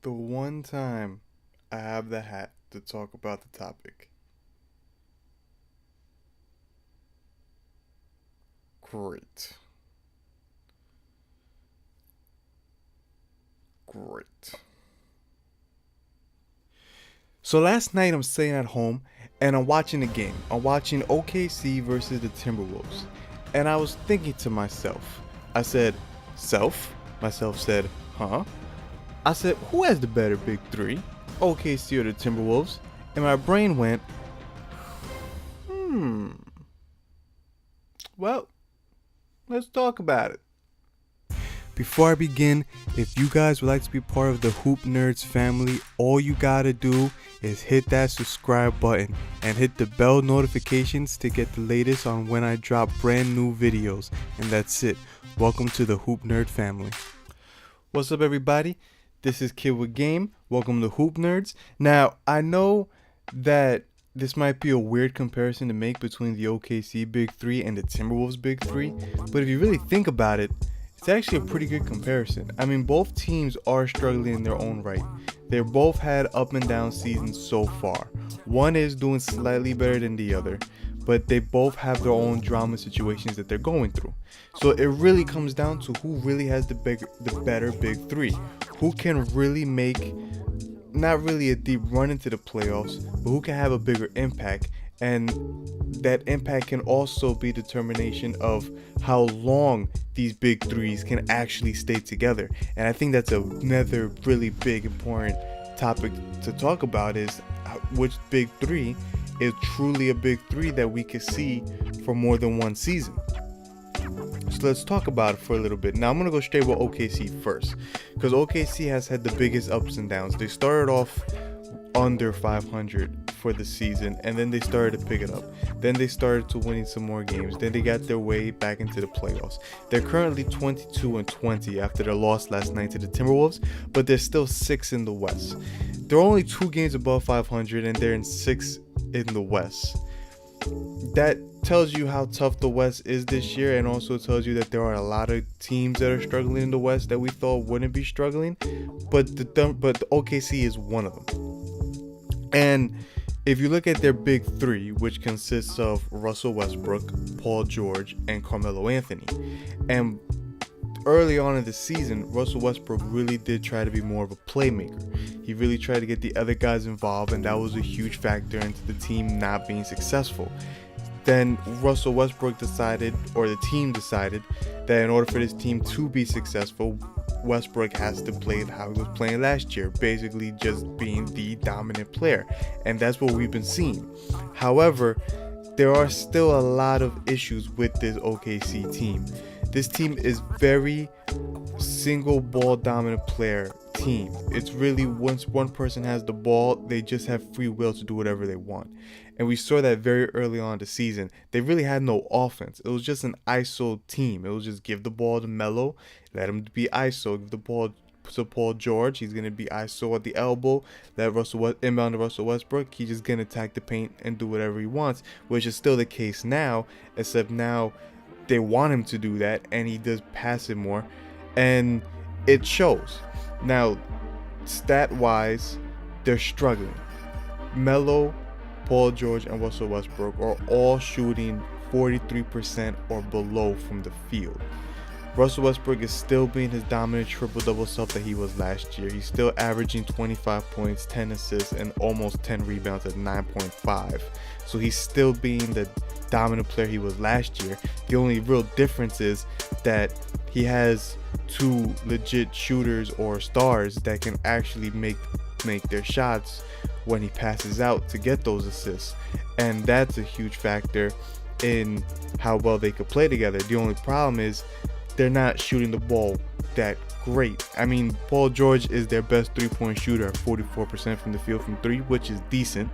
The one time I have the hat to talk about the topic. Great. Great. So last night I'm sitting at home and I'm watching the game. I'm watching OKC versus the Timberwolves. And I was thinking to myself, I said, self? Myself said, huh? I said, who has the better big three? OKC or the Timberwolves? And my brain went, hmm. Well, let's talk about it. Before I begin, if you guys would like to be part of the Hoop Nerds family, all you gotta do is hit that subscribe button and hit the bell notifications to get the latest on when I drop brand new videos. And that's it. Welcome to the Hoop Nerd family. What's up, everybody? This is Kid with Game. Welcome to Hoop Nerds. Now, I know that this might be a weird comparison to make between the OKC Big 3 and the Timberwolves Big 3, but if you really think about it, it's actually a pretty good comparison. I mean, both teams are struggling in their own right. They've both had up and down seasons so far. One is doing slightly better than the other, but they both have their own drama situations that they're going through. So it really comes down to who really has the better big three. Who can really make not really a deep run into the playoffs, but who can have a bigger impact. And that impact can also be determination of how long these big threes can actually stay together. And I think that's another really big important topic to talk about, is which big three is truly a big three that we could see for more than one season. So let's talk about it for a little bit. Now I'm going to go straight with OKC first, because OKC has had the biggest ups and downs. They started off under 500 for the season, and then they started to pick it up. Then they started to winning some more games. Then they got their way back into the playoffs. They're currently 22-20 after their loss last night to the Timberwolves, but they're still 6th in the West. They're only 2 games above 500, and they're in 6th in the West. That tells you how tough the West is this year, and also tells you that there are a lot of teams that are struggling in the West that we thought wouldn't be struggling, but the OKC is one of them. And if you look at their big three, which consists of Russell Westbrook, Paul George, and Carmelo Anthony, and early on in the season, Russell Westbrook really did try to be more of a playmaker. He really tried to get the other guys involved, and that was a huge factor into the team not being successful. Then Russell Westbrook decided, or the team decided, that in order for this team to be successful, Westbrook has to play how he was playing last year, basically just being the dominant player. And that's what we've been seeing. However, there are still a lot of issues with this OKC team. This team is very single ball dominant player team. It's really, once one person has the ball, they just have free will to do whatever they want. And we saw that very early on in the season. They really had no offense. It was just an ISO team. It was just give the ball to Melo, let him be ISO, give the ball to Paul George, he's going to be ISO at the elbow, let inbound to Russell Westbrook, he's just going to attack the paint and do whatever he wants, which is still the case now, except now they want him to do that, and he does pass it more, and it shows. Now, stat-wise, they're struggling. Melo, Paul George, and Russell Westbrook are all shooting 43% or below from the field. Russell Westbrook is still being his dominant triple-double self that he was last year. He's still averaging 25 points, 10 assists, and almost 10 rebounds at 9.5. So he's still being the dominant player he was last year. The only real difference is that he has 2 legit shooters or stars that can actually make their shots when he passes out to get those assists. And that's a huge factor in how well they could play together. The only problem is they're not shooting the ball that great. I mean, Paul George is their best 3-point shooter at 44% from the field from 3, which is decent.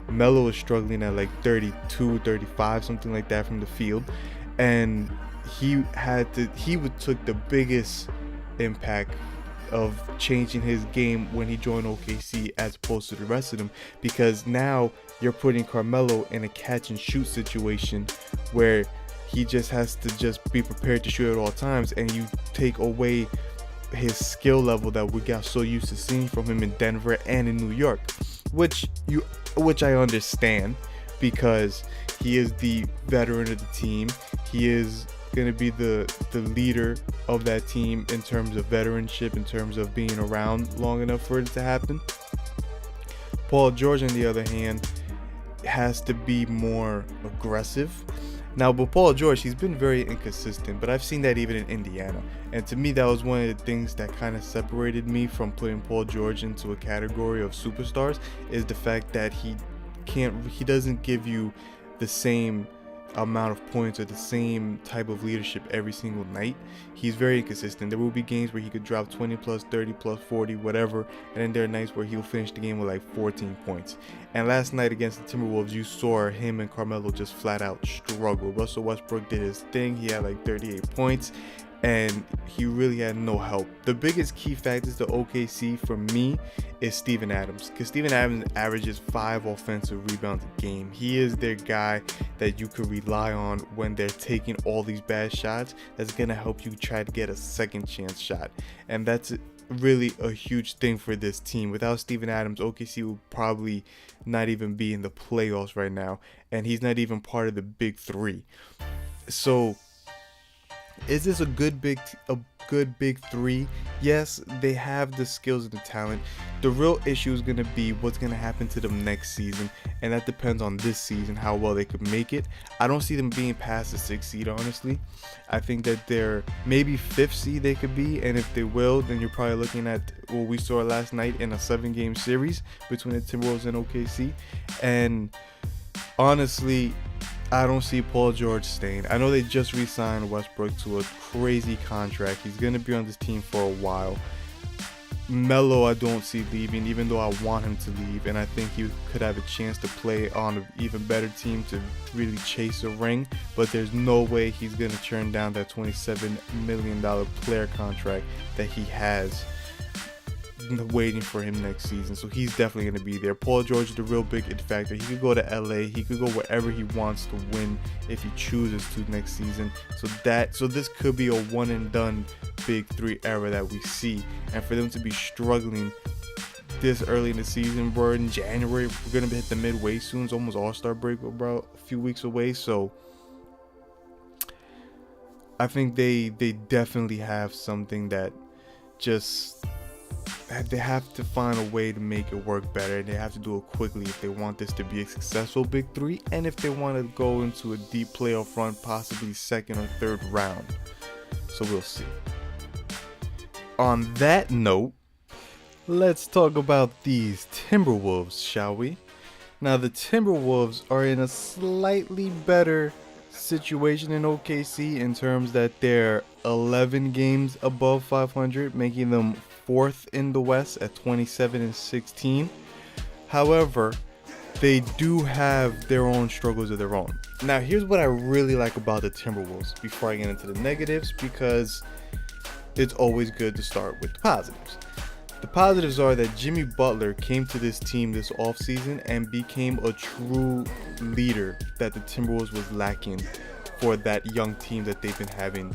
Melo is struggling at like 32, 35, something like that from the field. And he took the biggest impact of changing his game when he joined OKC as opposed to the rest of them, because now you're putting Carmelo in a catch and shoot situation where he just has to just be prepared to shoot at all times, and you take away his skill level that we got so used to seeing from him in Denver and in New York, which I understand, because he is the veteran of the team. He is going to be the leader of that team in terms of veteranship, in terms of being around long enough for it to happen. Paul George, on the other hand, has to be more aggressive. Now, with Paul George, he's been very inconsistent, but I've seen that even in Indiana. And to me, that was one of the things that kind of separated me from putting Paul George into a category of superstars, is the fact that he doesn't give you the same amount of points or the same type of leadership every single night. He's very inconsistent. There will be games where he could drop 20 plus, 30 plus, 40, whatever, and then there are nights where he'll finish the game with like 14 points. And last night against the Timberwolves, you saw him and Carmelo just flat out struggle. Russell Westbrook did his thing. He had like 38 points, and he really had no help. The biggest key factors to OKC for me is Steven Adams, because Steven Adams averages 5 offensive rebounds a game. He is their guy that you could rely on when they're taking all these bad shots. That's gonna help you try to get a second chance shot, and that's really a huge thing for this team. Without Steven Adams, OKC will probably not even be in the playoffs right now, and he's not even part of the big three. So is this a good big three? Yes, they have the skills and the talent. The real issue is going to be what's going to happen to them next season, and that depends on this season, how well they could make it. I don't see them being past the 6th seed, honestly. I think that they're maybe 5th seed they could be, and if they will, then you're probably looking at what we saw last night in a 7-game series between the Timberwolves and OKC. And honestly, I don't see Paul George staying. I know they just re-signed Westbrook to a crazy contract. He's going to be on this team for a while. Melo, I don't see leaving, even though I want him to leave, and I think he could have a chance to play on an even better team to really chase a ring, but there's no way he's going to turn down that $27 million player contract that he has waiting for him next season. So he's definitely going to be there. Paul George is the real big it factor. He could go to LA, he could go wherever he wants to win if he chooses to next season. So this could be a one and done big three era that we see, and for them to be struggling this early in the season, we're in January, we're going to hit the midway soon. It's almost All-Star break, about a few weeks away. So I think they definitely have something that just they have to find a way to make it work better. They have to do it quickly if they want this to be a successful big three, and if they want to go into a deep playoff run, possibly second or third round. So we'll see. On that note, let's talk about these Timberwolves, shall we? Now, the Timberwolves are in a slightly better situation in OKC in terms that they're 11 games above 500, making them 4th in the West at 27-16. However, they do have their own struggles of their own. Now, here's what I really like about the Timberwolves before I get into the negatives, because it's always good to start with the positives. The positives are that Jimmy Butler came to this team this offseason and became a true leader that the Timberwolves was lacking for that young team that they've been having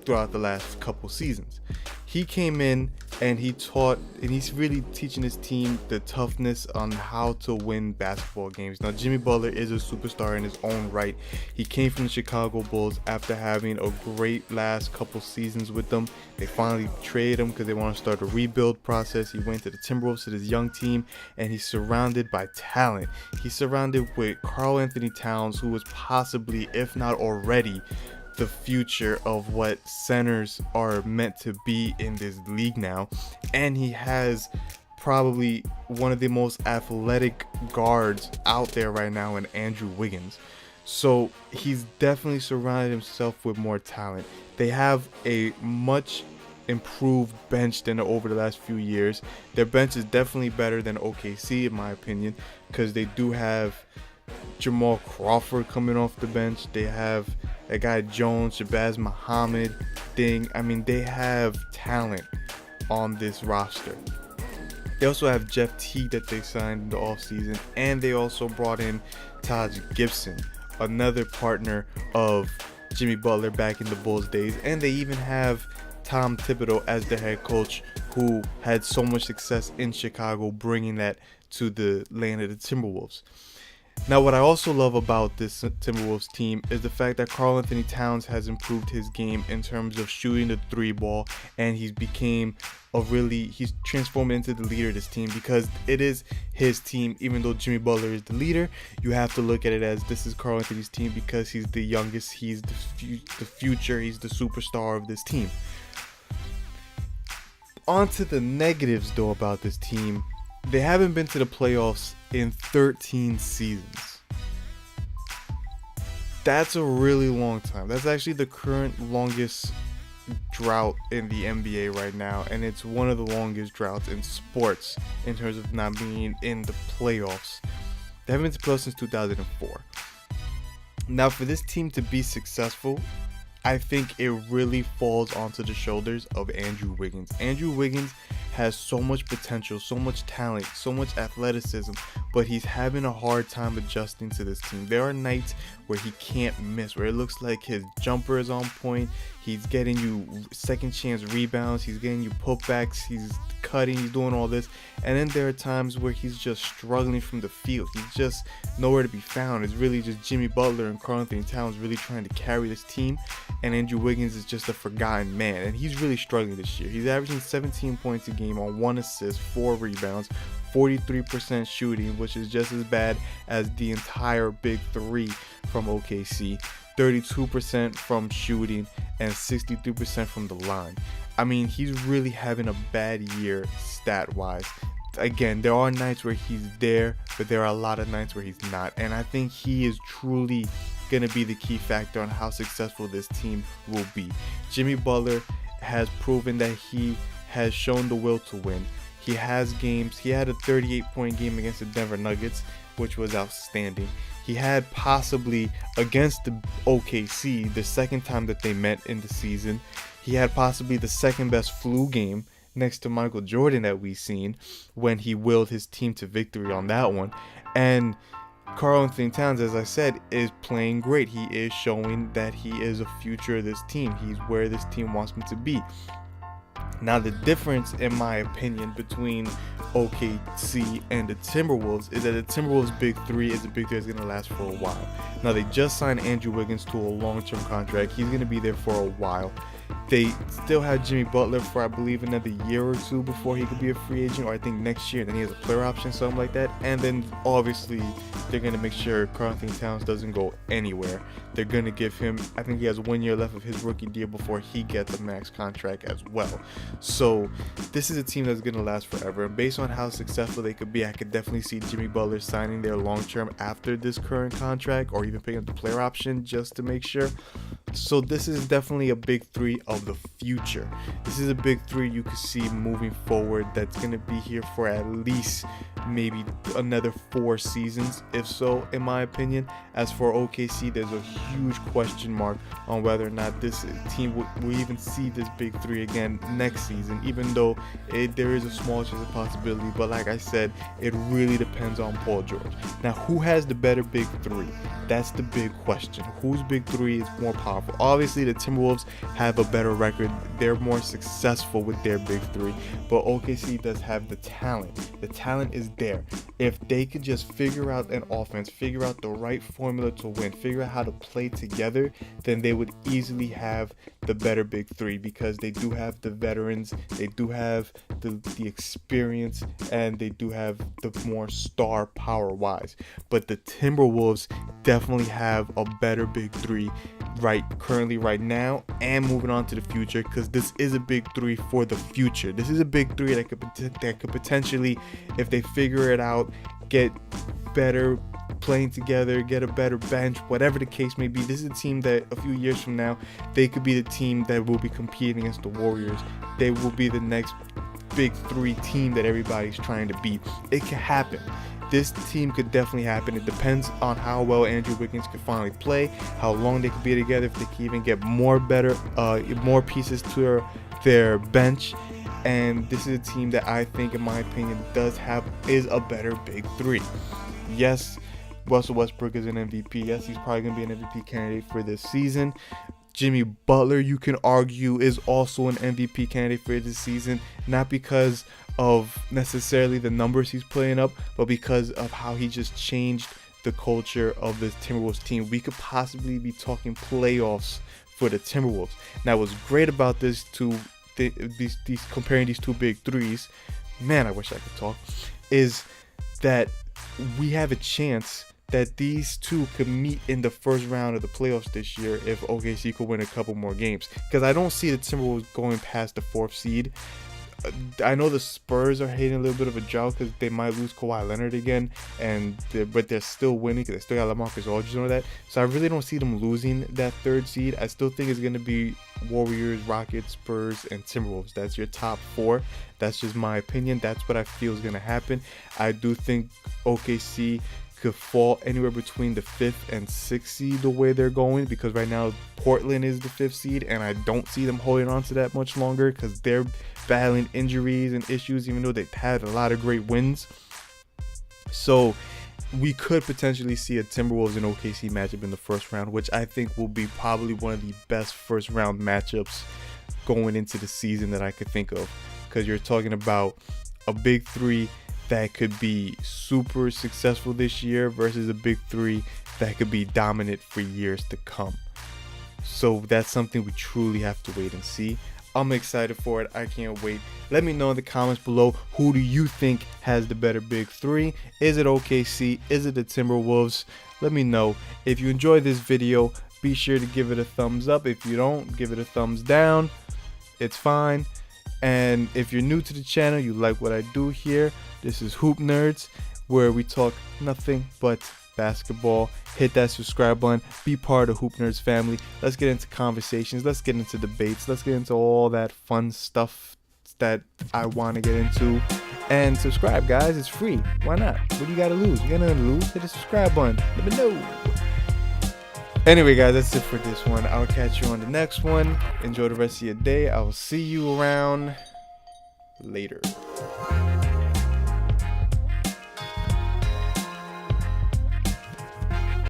throughout the last couple seasons. He came in and he taught, and he's really teaching his team the toughness on how to win basketball games. Now, Jimmy Butler is a superstar in his own right. He came from the Chicago Bulls after having a great last couple seasons with them. They finally traded him because they want to start a rebuild process. He went to the Timberwolves, to this young team, and he's surrounded by talent. He's surrounded with Karl Anthony Towns, who is possibly, if not already, the future of what centers are meant to be in this league now. And he has probably one of the most athletic guards out there right now in Andrew Wiggins. So he's definitely surrounded himself with more talent. They have a much improved bench than over the last few years. Their bench is definitely better than OKC, in my opinion, because they do have Jamal Crawford coming off the bench. They have that guy Jones, Shabazz Muhammad, Ding. I mean, they have talent on this roster. They also have Jeff Teague that they signed in the offseason, and they also brought in Taj Gibson, another partner of Jimmy Butler back in the Bulls days. And they even have Tom Thibodeau as the head coach, who had so much success in Chicago, bringing that to the land of the Timberwolves. Now, what I also love about this Timberwolves team is the fact that Karl-Anthony Towns has improved his game in terms of shooting the three ball, and he's transformed into the leader of this team, because it is his team. Even though Jimmy Butler is the leader, you have to look at it as this is Karl-Anthony's team, because he's the youngest, he's the future, he's the superstar of this team. On to the negatives though about this team. They haven't been to the playoffs in 13 seasons. That's a really long time. That's actually the current longest drought in the NBA right now, and it's one of the longest droughts in sports in terms of not being in the playoffs. They haven't been to the playoffs since 2004. Now, for this team to be successful, I think it really falls onto the shoulders of Andrew Wiggins. Andrew Wiggins has so much potential, so much talent, so much athleticism, but he's having a hard time adjusting to this team. There are nights where he can't miss, where it looks like his jumper is on point, he's getting you second chance rebounds, he's getting you putbacks, he's cutting, he's doing all this, and then there are times where he's just struggling from the field. He's just nowhere to be found. It's really just Jimmy Butler and Karl-Anthony Towns really trying to carry this team, and Andrew Wiggins is just a forgotten man, and he's really struggling this year. He's averaging 17 points a game on 1 assist, 4 rebounds, 43% shooting, which is just as bad as the entire Big 3 from OKC, 32% from shooting, and 63% from the line. I mean, he's really having a bad year stat-wise. Again, there are nights where he's there, but there are a lot of nights where he's not, and I think he is truly going to be the key factor on how successful this team will be. Jimmy Butler has proven that he has shown the will to win. He has games. He had a 38-point game against the Denver Nuggets, which was outstanding. He had possibly against the OKC, the second time that they met in the season, he had possibly the second best flu game next to Michael Jordan that we've seen, when he willed his team to victory on that one. And Karl-Anthony Towns, as I said, is playing great. He is showing that he is a future of this team. He's where this team wants him to be. Now, the difference, in my opinion, between OKC and the Timberwolves is that the Timberwolves Big 3 is a Big 3 that's going to last for a while. Now, they just signed Andrew Wiggins to a long-term contract. He's going to be there for a while. They still have Jimmy Butler for, I believe, another year or two before he could be a free agent, or I think next year. Then he has a player option, something like that. And then, obviously, they're going to make sure Karl-Anthony Towns doesn't go anywhere. They're going to give him, I think he has 1 year left of his rookie deal before he gets a max contract as well. So, this is a team that's going to last forever. And based on how successful they could be, I could definitely see Jimmy Butler signing there long-term after this current contract, or even picking up the player option just to make sure. So this is definitely a Big 3 of the future. This is a Big 3 you could see moving forward that's going to be here for at least maybe another 4 seasons, if so, in my opinion. As for OKC, there's a huge question mark on whether or not this team will even see this Big 3 again next season, even though there is a small chance of possibility. But like I said, it really depends on Paul George. Now, who has the better Big 3? That's the big question. Whose Big 3 is more powerful? Obviously, the Timberwolves have a better record. They're more successful with their Big 3, but OKC does have the talent. The talent is there. If they could just figure out an offense, figure out the right formula to win, figure out how to play together, then they would easily have the better Big 3, because they do have the veterans, they do have the experience, and they do have the more star power wise. But the Timberwolves definitely have a better Big 3 currently right now, and moving on to the future, because this is a Big 3 for the future. This is a Big 3 that could potentially, if they figure it out, get better playing together, get a better bench, whatever the case may be. This is a team that a few years from now, they could be the team that will be competing against the Warriors. They will be the next Big 3 team that everybody's trying to beat. It could happen. This team could definitely happen. It depends on how well Andrew Wiggins could finally play, how long they could be together, if they can even get more pieces to their bench. And this is a team that I think, in my opinion, is a better Big 3. Yes, Russell Westbrook is an MVP. Yes, he's probably going to be an MVP candidate for this season. Jimmy Butler, you can argue, is also an MVP candidate for this season, not because of necessarily the numbers he's playing up, but because of how he just changed the culture of this Timberwolves team. We could possibly be talking playoffs for the Timberwolves. Now, what's great about this these comparing these two big threes, man, I wish I could talk, is that we have a chance that these two could meet in the first round of the playoffs this year if OKC could win a couple more games. Because I don't see the Timberwolves going past the 4th seed. I know the Spurs are hitting a little bit of a drought because they might lose Kawhi Leonard again, but they're still winning because they still got LaMarcus Aldridge and all that. So I really don't see them losing that 3rd seed. I still think it's going to be Warriors, Rockets, Spurs, and Timberwolves. That's your top 4. That's just my opinion. That's what I feel is going to happen. I do think OKC could fall anywhere between the 5th and 6th seed the way they're going, because right now Portland is the 5th seed and I don't see them holding on to that much longer because they're battling injuries and issues, even though they've had a lot of great wins. So we could potentially see a Timberwolves and OKC matchup in the first round, which I think will be probably one of the best first round matchups going into the season that I could think of, because you're talking about a big three that could be super successful this year versus a big three that could be dominant for years to come. So that's something we truly have to wait and see. I'm excited for it. I can't wait. Let me know in the comments below, who do you think has the better big three? Is it OKC? Is it the Timberwolves? Let me know. If you enjoyed this video, be sure to give it a thumbs up. If you don't, give it a thumbs down. It's fine. And if you're new to the channel, you like what I do here, this is Hoop Nerds, where we talk nothing but basketball. Hit that subscribe button, be part of Hoop Nerds family. Let's get into conversations, let's get into debates, let's get into all that fun stuff that I want to get into. And subscribe, guys, it's free. Why not? What do you got to lose? You got nothing to lose. Hit the subscribe button, let me know. Anyway, guys, that's it for this one. I'll catch you on the next one. Enjoy the rest of your day. I will see you around later.